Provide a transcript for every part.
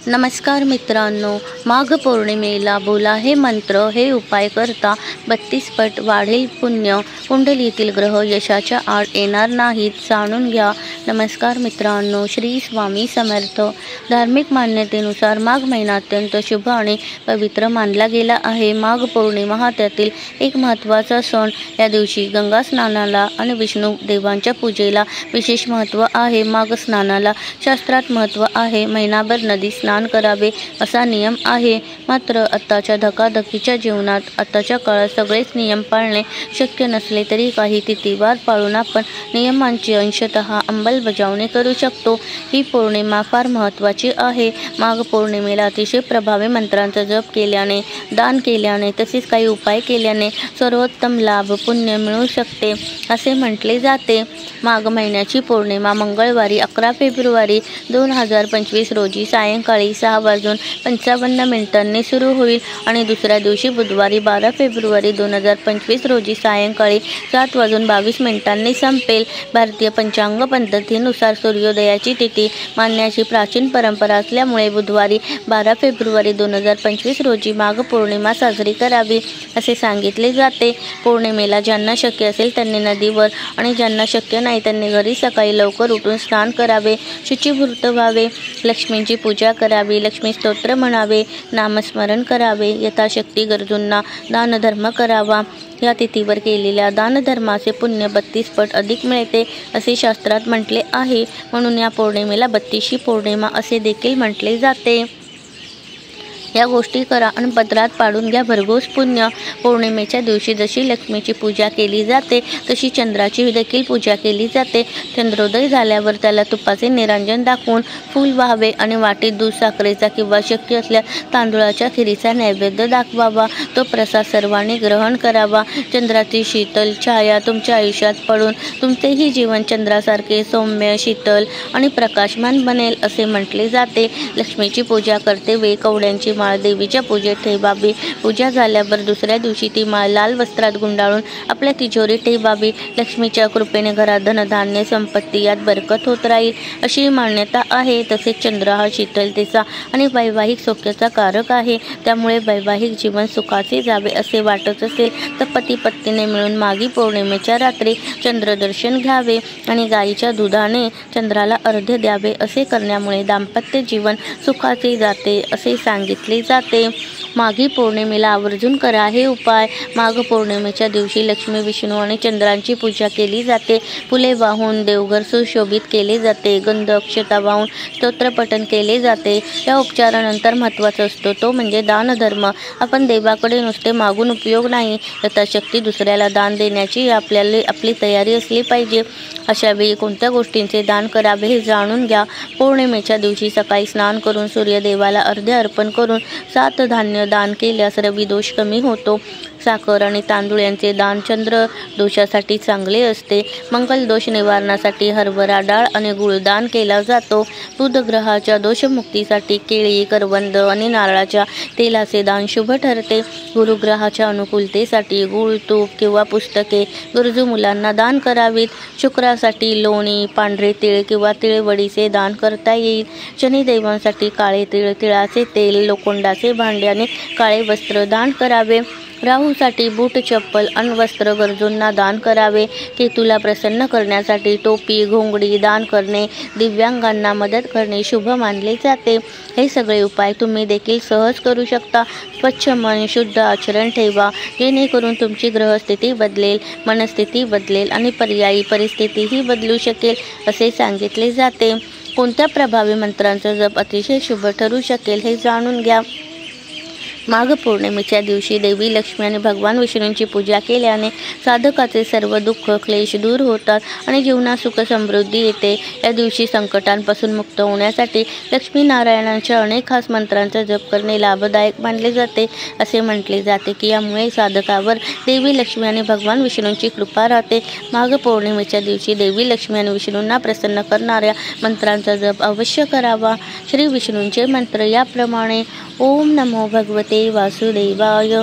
नमस्कार मित्रांनो, माघ पौर्णिमेला बोला हे मंत्र, हे उपाय करता 32 पट वाढेल पुण्य. कुंडलीतील ग्रह यशाच्या आड येणार नाहीत, जाणून घ्या. नमस्कार मित्रांनो, श्री स्वामी समर्थ. धार्मिक मान्यतेनुसार माघ महिना अत्यंत शुभ आणि पवित्र मानला गेला आहे. माघ पौर्णिमा हा त्यातील एक महत्त्वाचा सण. या दिवशी गंगा स्नानाला आणि विष्णू देवांच्या पूजेला विशेष महत्त्व आहे. माघ स्नानाला शास्त्रात महत्त्व आहे. महिनाभर नदी स्नान करावे असा नियम आहे. मात्र आत्ताच्या धकाधकीच्या जीवनात आताच्या काळात सगळेच नियम पाळणे शक्य नसले तरी काही तिथीवार पाळून आपण नियमांची अंशतः अंमलबजावणी करू शकतो. ही पौर्णिमा फार महत्त्वाची आहे. माघ पौर्णिमेला अतिशय प्रभावी मंत्रांचा जप केल्याने, दान केल्याने तसेच काही उपाय केल्याने सर्वोत्तम लाभ पुण्य मिळू शकते असे म्हटले जाते. माघ महिन्याची पौर्णिमा मंगळवारी 11 फेब्रुवारी 2025 रोजी सायंकाळी 6:55 सुरू होईल आणि दुसऱ्या दिवशी बुधवारी 12 फेब्रुवारी 2025 रोजी सायंकाळी 7:22 संपेल. भारतीय पंचांग पद्धतीनुसार सूर्योदयाची तिथी मानण्याची प्राचीन परंपरा असल्यामुळे बुधवारी 12 फेब्रुवारी 2025 रोजी माघ पौर्णिमा साजरी करावी असे सांगितले जाते. पौर्णिमेला ज्यांना शक्य असेल त्यांनी नदीवर आणि ज्यांना शक्य नाही त्यांनी घरी सकाळी लवकर उठून स्नान करावे, शुचिभूत व्हावे, लक्ष्मींची पूजा करावी, लक्ष्मी स्तोत्र म्हणावे, नामस्मरण करावे, यथाशक्ती गरजूंना दानधर्म करावा. या तिथीवर केलेल्या दानधर्माचे पुण्य 32 पट अधिक मिळते असे शास्त्रात म्हटले आहे. म्हणून या पौर्णिमेला 32शी पौर्णिमा असे देखील म्हटले जाते. या गोष्टी करा आणि पत्रात पाडून घ्या भरघोस पुण्य. पौर्णिमेच्या दिवशी जशी लक्ष्मीची पूजा केली जाते तशी चंद्राची देखील पूजा केली जाते. चंद्रोदय झाल्यावर त्याला तुपाचे निरांजन दाखवून फूल व्हावे आणि वाटीत दूध, साखरेचा किंवा शक्य असल्यास तांदूळाच्या खिरीचा नैवेद्य दाखवावा. तो प्रसाद सर्वांनी ग्रहण करावा. चंद्राची शीतल छाया तुमच्या आयुष्यात पडून तुमचेही जीवन चंद्रासारखे सौम्य, शीतल आणि प्रकाशमान बनेल असे म्हटले जाते. लक्ष्मीची पूजा करते वेळी कवड्यांची माळ देवीच्या पूजेत ठेवावी. पूजा झाल्यावर दुसऱ्या दिवशी ती माळ लाल वस्त्रात गुंडाळून आपल्या तिजोरीत ठेवावी. लक्ष्मीच्या कृपेने घरात धनधान्य, संपत्ती यात बरकत होत राहील अशी मान्यता आहे. तसेच चंद्र हा शीतलतेचा आणि वैवाहिक सौख्याचा कारक आहे. त्यामुळे वैवाहिक जीवन सुखाचे जावे असे वाटत असेल तर पती पत्नीने मिळून माघी पौर्णिमेच्या रात्री चंद्रदर्शन घ्यावे आणि गाईच्या दुधाने चंद्राला अर्घ्य द्यावे. असे करण्यामुळे दाम्पत्य जीवन सुखाचे जाते असे सांगितले जाते. माघी पौर्णिमेला आवर्जून करा हे उपाय. माघ पौर्णिमेच्या दिवशी लक्ष्मी, विष्णू आणि चंद्रांची पूजा केली जाते. फुले वाहून देवघर सुशोभित केले जाते. गंध, अक्षता वाहून स्तोत्रपठण केले जाते. या उपचारानंतर महत्त्वाचा असतो तो म्हणजे दानधर्म. आपण देवाकडे नुसते मागून उपयोग नाही, यथाशक्ती दुसऱ्याला दान देण्याची आपली तयारी असली पाहिजे. अशा वेळी कोणत्या गोष्टींचे दान करावे हे जाणून घ्या. पौर्णिमेच्या दिवशी सकाळी स्नान करून सूर्यदेवाला अर्घ्य अर्पण करून 7 धान्य दान केल्यास रवी दोष कमी होतो. साखर आणि तांदूळ यांचे दान चंद्र दोषासाठी चांगले असते. मंगल दोष निवारणासाठी हरभरा डाळ आणि गुळ दान केला जातो. बुध ग्रहाच्या दोषमुक्तीसाठी केळी, करवंद आणि नारळाच्या तेलाचे दान शुभ ठरते. गुरुग्रहाच्या अनुकूलतेसाठी गुळ, तूप किंवा पुस्तके गरजू मुलांना दान करावीत. शुक्रासाठी लोणी, पांढरे तीळ किंवा तिळवडीचे दान करता येईल. शनिदेवांसाठी काळे तीळ, तिळाचे तेल, लोखंडाचे भांडे आणि काळे वस्त्र दान करावे. राहूसाठी बूट, चप्पल आणि वस्त्र गरजूंना दान करावे. केतूला प्रसन्न करण्यासाठी टोपी, घोंगडी दान करणे, दिव्यांगांना मदत करणे शुभ मानले जाते. हे सगळे उपाय तुम्ही देखील सहज करू शकता. स्वच्छ मन, शुद्ध आचरण ठेवा, जेणेकरून तुमची ग्रहस्थिती बदलेल, मनस्थिती बदलेल आणि पर्यायी परिस्थितीही बदलू शकेल असे सांगितले जाते. कोणत्या प्रभावी मंत्रांचा जप अतिशय शुभ ठरू शकेल हे जाणून घ्या. माघ पौर्णिमेच्या दिवशी देवी लक्ष्मी आणि भगवान विष्णूंची पूजा केल्याने साधकाचे सर्व दुःख, क्लेश दूर होतात आणि जीवनात सुख समृद्धी येते. या दिवशी संकटांपासून मुक्त होण्यासाठी लक्ष्मीनारायणांच्या अनेक खास मंत्रांचा जप करणे लाभदायक मानले जाते. असे म्हटले जाते की यामुळे साधकावर देवी लक्ष्मी आणि भगवान विष्णूंची कृपा राहते. माघ पौर्णिमेच्या दिवशी देवी लक्ष्मी आणि विष्णूंना प्रसन्न करणाऱ्या मंत्रांचा जप अवश्य करावा. श्री विष्णूंचे मंत्र याप्रमाणे: ओम नमो भगवते वासुदेवाय,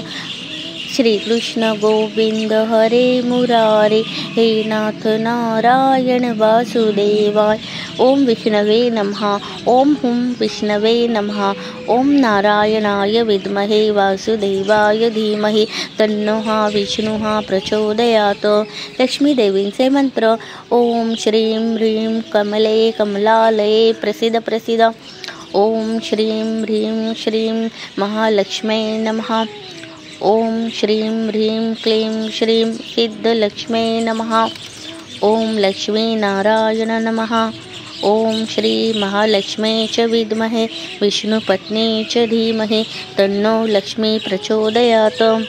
श्री कृष्ण गोविंद हरे मुरारे, हे नाथ नारायण वासुदेवाय। ओम विष्णवे नमः। ओम हुं विष्णवे नमः। ओम नारायणाय विद्महे वासुदेवाय धीमहि तन्नो विष्णुः प्रचोदयात्। लक्ष्मी देवींचे मंत्र। ओम श्रीं ह्रीं कमले कमलालये प्रसिद्ध प्रसिद्ध। ओम श्रीं ह्रीं श्रीं महालक्ष्मे नमः। ओम श्रीं ह्रीं क्लीं श्रीं सिद्धलक्ष्मे नमः। ओम लक्ष्मी नारायण नमः। ओम श्री महालक्ष्मी च विद्महे विष्णुपत्नी च धीमहि तन्नो लक्ष्मी प्रचोदयात्।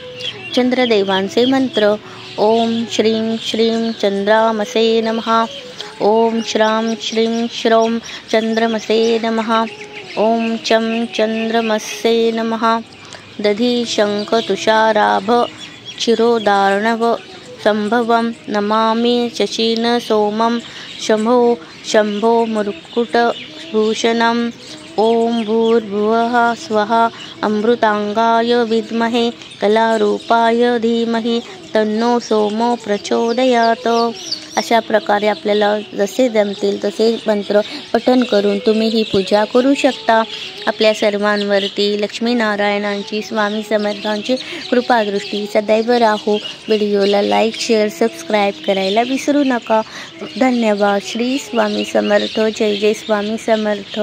चंद्रदेवांचे मंत्र। ओम श्रीं श्रीं चंद्रामसे नमः। ओम श्रां श्रीं श्रौं चंद्रमसे नमः। ओम चं चंद्रमसे नमः। दधी शंख तुषाराभ चिरोदार्णव संभवं नमामि शशिन सोमं शंभो शंभो मुकुटभूषणम्। ओम भूर्भुवः स्वः अमृतांगाय विद्महे कलारूपाय धीमहि तन्नो सोमो प्रचोदयात्। अशा प्रकारे आपल्याला जसे जमतील तसे मंत्र पठण करून तुम्ही ही पूजा करू शकता। आपल्या सर्वांवरती लक्ष्मीनारायणांची स्वामी समर्थांची कृपादृष्टी सदैव राहो। व्हिडिओला लाईक शेअर सबस्क्राईब करायला विसरू नका। धन्यवाद। श्री स्वामी समर्थ। जय जय स्वामी समर्थ।